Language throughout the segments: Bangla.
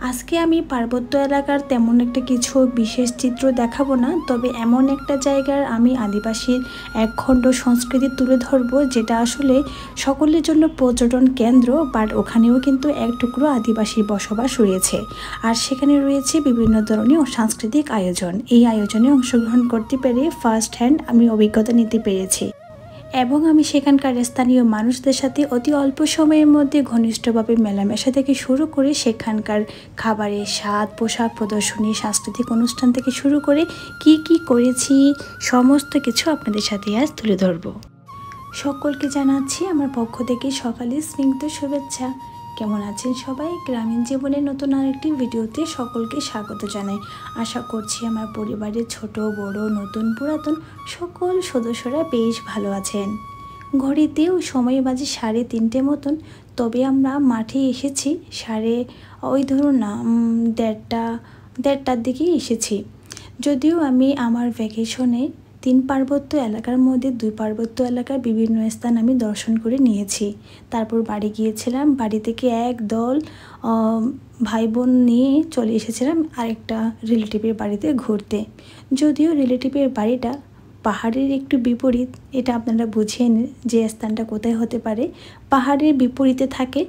আজকে আমি পার্বত্য এলাকার তেমন একটা কিছু বিশেষ চিত্র দেখাবো না, তবে এমন একটা জায়গার আমি আদিবাসীর একখণ্ড সংস্কৃতি তুলে ধরবো যেটা আসলে সকলের জন্য পর্যটন কেন্দ্র, বাট ওখানেও কিন্তু এক টুকরো আদিবাসী বসবাস রয়েছে। আর সেখানে রয়েছে বিভিন্ন ধরনের সাংস্কৃতিক আয়োজন। এই আয়োজনে অংশগ্রহণ করতে পেরে ফার্স্ট হ্যান্ড আমি অভিজ্ঞতা নিতে পেরেছি এবং আমি সেখানকার স্থানীয় মানুষদের সাথে অতি অল্প সময়ের মধ্যে ঘনিষ্ঠভাবে মেলামেশা থেকে শুরু করে সেখানকার খাবারের স্বাদ, পোশাক প্রদর্শনী, সাংস্কৃতিক অনুষ্ঠান থেকে শুরু করে কি করেছি সমস্ত কিছু আপনাদের সাথে আজ তুলে ধরব। সকলকে জানাচ্ছি আমার পক্ষ থেকে সকালে স্নিগ্ধ শুভেচ্ছা। কেমন আছেন সবাই? গ্রামীণ জীবনের নতুন আরেকটি ভিডিওতে সকলকে স্বাগত জানাই। আশা করছি আমার পরিবারের ছোট বড় নতুন পুরাতন সকল সদস্যরা বেশ ভালো আছেন। ঘড়িতেও সময় বাজে 3:30 মতন, তবে আমরা মাঠে এসেছি ওই ধরুন না 1:30টার দিকে এসেছি। যদিও আমি আমার ভ্যাকেশনে 3 পার্বত্য এলাকার মধ্যে 2 পার্বত্য এলাকার বিভিন্ন স্থান আমি দর্শন করে নিয়েছি। তারপর বাড়ি গিয়েছিলাম, বাড়ি থেকে এক দল ভাই বোন নিয়ে চলে এসেছিলাম আরেকটা রিলেটিভের বাড়িতে ঘুরতে। যদিও রিলেটিভের বাড়িটা পাহাড়ের একটু বিপরীত, এটা আপনারা বুঝিয়ে নিন যে স্থানটা কোথায় হতে পারে। পাহাড়ের বিপরীতে থাকে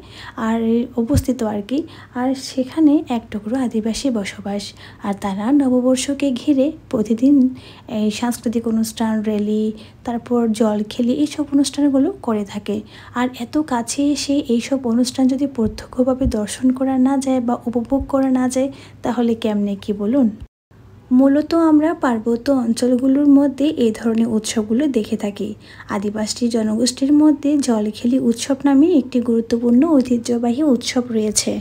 আর অবস্থিত আর কি। আর সেখানে এক টুকরো আদিবাসী বসবাস, আর তারা নববর্ষকে ঘিরে প্রতিদিন এই সাংস্কৃতিক অনুষ্ঠান, র্যালি, তারপর জল খেলি এইসব অনুষ্ঠানগুলো করে থাকে। আর এত কাছে এসে এইসব অনুষ্ঠান যদি প্রত্যক্ষভাবে দর্শন করা না যায় বা উপভোগ করা না যায় তাহলে কেমনে কি বলুন। মূলত আমরা পার্বত্য অঞ্চলগুলোর মধ্যে এই ধরনের উৎসবগুলো দেখে থাকি। আদিবাসী জনগোষ্ঠীর মধ্যে জলখেলি উৎসব নামে একটি গুরুত্বপূর্ণ ঐতিহ্যবাহী উৎসব রয়েছে।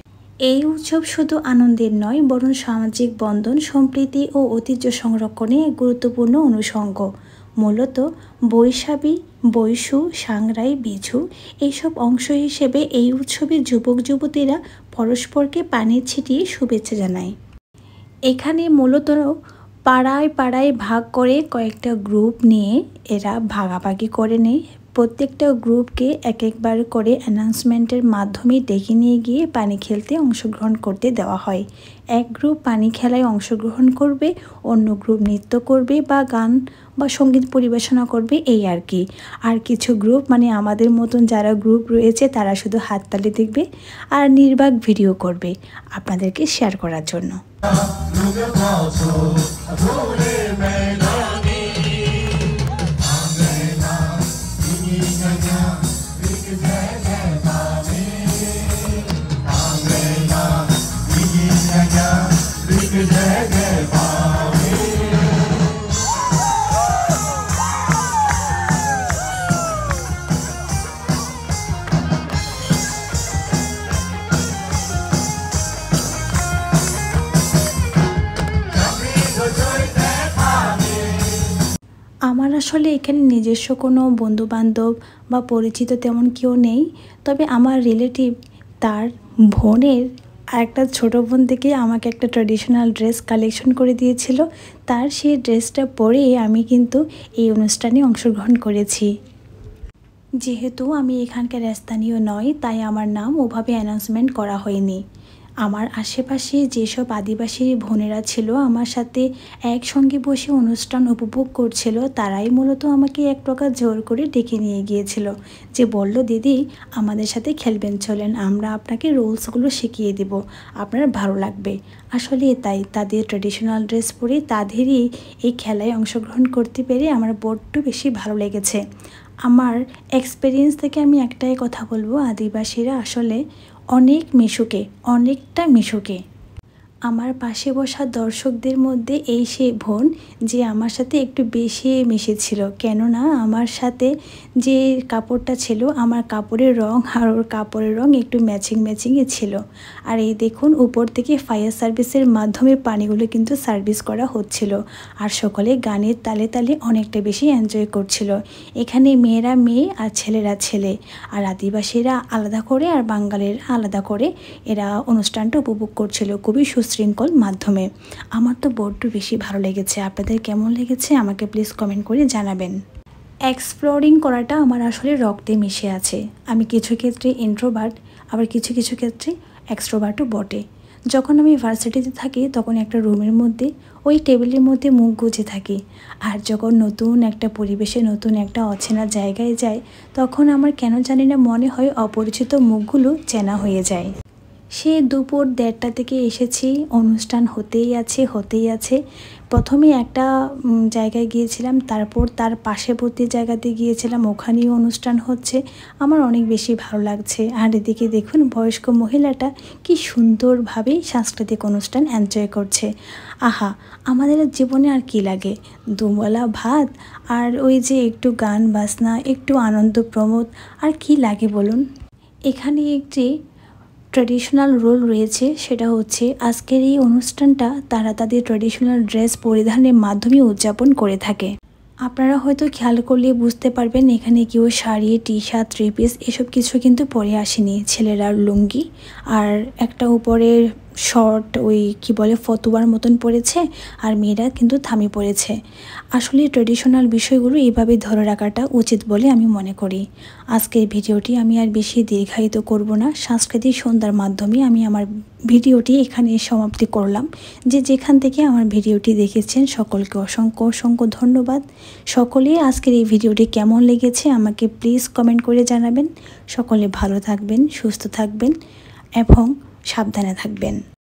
এই উৎসব শুধু আনন্দের নয়, বরং সামাজিক বন্ধন, সম্প্রীতি ও ঐতিহ্য সংরক্ষণে এক গুরুত্বপূর্ণ অনুষঙ্গ। মূলত বৈশাখী, বৈশু, সাংরাই, বিঝু এইসব অংশ হিসেবে এই উৎসবে যুবক যুবতীরা পরস্পরকে পানি ছিটিয়ে শুভেচ্ছা জানায়। এখানে মূলত পাড়ায় পাড়ায় ভাগ করে কয়েকটা গ্রুপ নিয়ে এরা ভাগাভাগি করে নেয়। প্রত্যেকটা গ্রুপকে এক একবার করে অ্যানাউন্সমেন্টের মাধ্যমে ডেকে নিয়ে গিয়ে পানি খেলতে অংশগ্রহণ করতে দেওয়া হয়। এক গ্রুপ পানি খেলায় অংশগ্রহণ করবে, অন্য গ্রুপ নৃত্য করবে বা গান বা সঙ্গীত পরিবেশনা করবে, এই আর কি। আর কিছু গ্রুপ মানে আমাদের মতন যারা গ্রুপ রয়েছে তারা শুধু হাততালি দেখবে আর নির্বাক ভিডিও করবে আপনাদেরকে শেয়ার করার জন্য। আমার আসলে এখানে নিজস্ব কোনো বন্ধুবান্ধব বা পরিচিত তেমন কেউ নেই, তবে আমার রিলেটিভ তার বোনের আরেকটা ছোটো বোন থেকে আমাকে একটা ট্র্যাডিশনাল ড্রেস কালেকশন করে দিয়েছিল। তার সেই ড্রেসটা পরে আমি কিন্তু এই অনুষ্ঠানে অংশগ্রহণ করেছি। যেহেতু আমি এখানকার স্থানীয় নয়, তাই আমার নাম ওভাবে অ্যানাউন্সমেন্ট করা হয়নি। আমার আশেপাশে যেসব আদিবাসী বোনেরা ছিল আমার সাথে একসঙ্গে বসে অনুষ্ঠান উপভোগ করছিল, তারাই মূলত আমাকে এক প্রকার জোর করে ডেকে নিয়ে গিয়েছিল, যে বলল দিদি আমাদের সাথে খেলবেন, চলেন আমরা আপনাকে রুলসগুলো শিখিয়ে দেব, আপনার ভালো লাগবে। আসলে তাই তাদের ট্র্যাডিশনাল ড্রেস পরে তাদেরই এই খেলায় অংশগ্রহণ করতে পেরে আমার বড্ড বেশি ভালো লেগেছে। আমার এক্সপিরিয়েন্স থেকে আমি একটাই কথা বলবো, আদিবাসীরা আসলে অনেক মিশুকে, অনেকটা মিশুকে। আমার পাশে বসা দর্শকদের মধ্যে এই সেই বোন যে আমার সাথে একটু বেশি মিশেছিল, কেননা আমার সাথে যে কাপড়টা ছিল আমার কাপড়ের রং আর ওর কাপড়ের রং একটু ম্যাচিংয়ে ছিল। আর এই দেখুন উপর থেকে ফায়ার সার্ভিসের মাধ্যমে পানিগুলো কিন্তু সার্ভিস করা হচ্ছিল, আর সকলে গানের তালে তালে অনেকটা বেশি এনজয় করছিল। এখানে মেয়েরা মেয়ে আর ছেলেরা ছেলে, আর আদিবাসীরা আলাদা করে আর বাঙালির আলাদা করে এরা অনুষ্ঠানটা উপভোগ করছিল। খুবই সুস্থ সুশৃঙ্খল মাধ্যমে। আমার তো বড্ড বেশি ভালো লেগেছে। আপনাদের কেমন লেগেছে আমাকে প্লিজ কমেন্ট করে জানাবেন। এক্সপ্লোরিং করাটা আমার আসলে রক্তে মিশে আছে। আমি কিছু ক্ষেত্রে ইন্ট্রোভার্ট, আবার কিছু কিছু ক্ষেত্রে এক্সট্রোভার্টও বটে। যখন আমি ভার্সিটিতে থাকি তখন একটা রুমের মধ্যে ওই টেবিলের মধ্যে মুখ গুজে থাকি, আর যখন নতুন একটা পরিবেশে নতুন একটা অচেনা জায়গায় যাই তখন আমার কেন জানি না মনে হয় অপরিচিত মুখগুলো চেনা হয়ে যায়। সে দুপুর 1:30 থেকে এসেছি, অনুষ্ঠান হতেই আছে। প্রথমে একটা জায়গায় গিয়েছিলাম, তারপর তার পার্শ্ববর্তী জায়গাতে গিয়েছিলাম, ওখানেও অনুষ্ঠান হচ্ছে। আমার অনেক বেশি ভালো লাগছে। আর এদিকে দেখুন বয়স্ক মহিলাটা কি সুন্দরভাবে সাংস্কৃতিক অনুষ্ঠান এনজয় করছে। আহা, আমাদের জীবনে আর কি লাগে, দুবেলা ভাত আর ওই যে একটু গান বাজনা, একটু আনন্দ প্রমোদ, আর কি লাগে বলুন। এখানে একটি ট্র্যাডিশনাল রোল রয়েছে, সেটা হচ্ছে আজকের এই অনুষ্ঠানটা তারা তাদের ট্র্যাডিশনাল ড্রেস পরিধানের মাধ্যমে উদযাপন করে থাকে। আপনারা হয়তো খেয়াল করলে বুঝতে পারবেন এখানে কেউ শাড়ি, টি শার্ট, 3 পিস এসব কিছু কিন্তু পরে আসেনি। ছেলেরা লুঙ্গি আর একটা উপরের শর্ট, ওই কি বলে ফতুয়ার মতন পরেছে, আর মেয়েরা কিন্তু থামি পরেছে। আসলে ট্র্যাডিশনাল বিষয়গুলো এইভাবে ধরে রাখাটা উচিত বলে আমি মনে করি। আজকের ভিডিওটি আমি আর বেশি দীর্ঘায়িত করব না। সাংস্কৃতিক সন্ধ্যার মাধ্যমে আমি আমার ভিডিওটি এখানে সমাপ্তি করলাম। যে যেখান থেকে আমার ভিডিওটি দেখেছেন সকলকে অসংখ্য ধন্যবাদ। সকলে আজকের এই ভিডিওটি কেমন লেগেছে আমাকে প্লিজ কমেন্ট করে জানাবেন। সকলে ভালো থাকবেন, সুস্থ থাকবেন এবং সাবধানে থাকবেন।